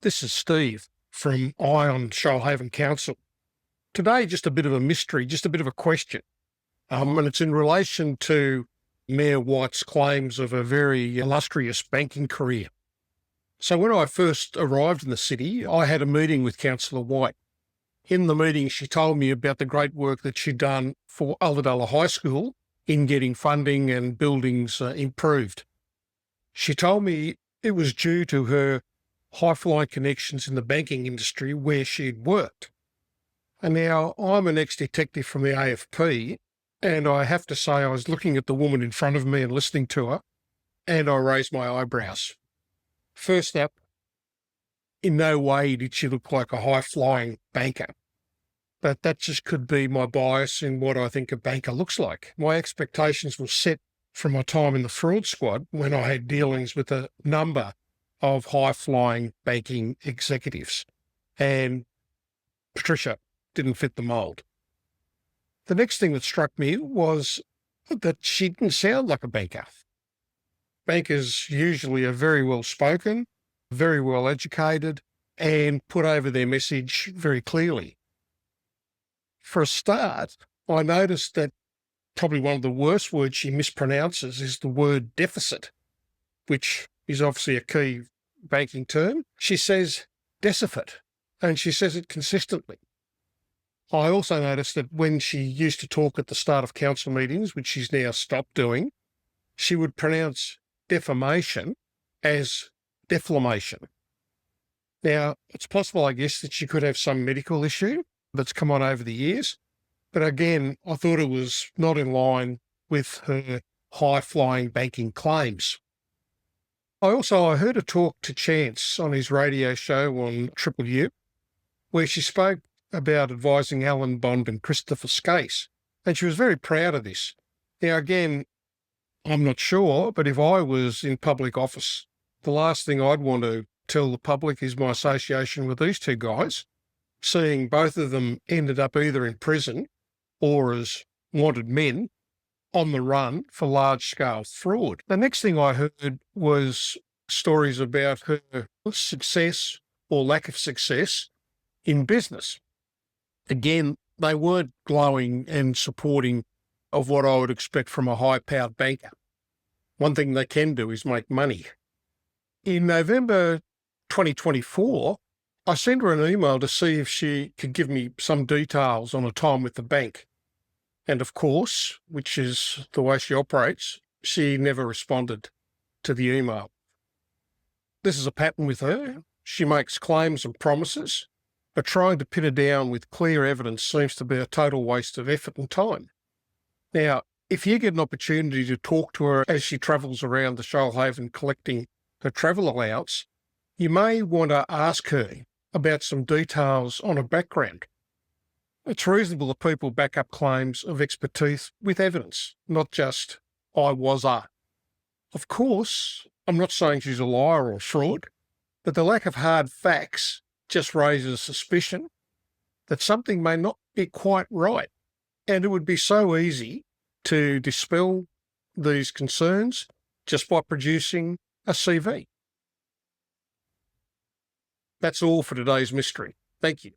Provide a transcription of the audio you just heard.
This is Steve from Ion Shoalhaven Council. Today, just a bit of a mystery, just a bit of a question. And it's in relation to Mayor White's claims of a very illustrious banking career. So when I first arrived in the city, I had a meeting with Councillor White. In the meeting, she told me about the great work that she'd done for Ulladulla High School in getting funding and buildings improved. She told me it was due to her high-flying connections in the banking industry where she'd worked. And now I'm an ex-detective from the AFP, and I have to say I was looking at the woman in front of me and listening to her, and I raised my eyebrows. First up, in no way did she look like a high-flying banker. But that just could be my bias in what I think a banker looks like. My expectations were set from my time in the fraud squad when I had dealings with a number of high-flying banking executives, and Patricia didn't fit the mould. The next thing that struck me was that she didn't sound like a banker. Bankers usually are very well spoken, very well educated, and put over their message very clearly. For a start, I noticed that probably one of the worst words she mispronounces is the word deficit, which is obviously a key banking term. She says decifit, and she says it consistently. I also noticed that when she used to talk at the start of council meetings, which she's now stopped doing, she would pronounce defamation as deflamation. Now, it's possible, I guess, that she could have some medical issue that's come on over the years, but again, I thought it was not in line with her high-flying banking claims. I heard her talk to Chance on his radio show on Triple U, where she spoke about advising Alan Bond and Christopher Skase, and she was very proud of this. Now, again, I'm not sure, but if I was in public office, the last thing I'd want to tell the public is my association with these two guys, seeing both of them ended up either in prison or as wanted men on the run for large-scale fraud. The next thing I heard was stories about her success or lack of success in business. Again, they weren't glowing and supporting of what I would expect from a high-powered banker. One thing they can do is make money. In November 2024, I sent her an email to see if she could give me some details on a time with the bank. And of course, which is the way she operates, she never responded to the email. This is a pattern with her. She makes claims and promises, but trying to pin her down with clear evidence seems to be a total waste of effort and time. Now, if you get an opportunity to talk to her as she travels around the Shoalhaven collecting her travel allowance, you may want to ask her about some details on her background. It's reasonable that people back up claims of expertise with evidence, not just, I was a. Of course, I'm not saying she's a liar or a fraud, but the lack of hard facts just raises suspicion that something may not be quite right. And it would be so easy to dispel these concerns just by producing a CV. That's all for today's mystery. Thank you.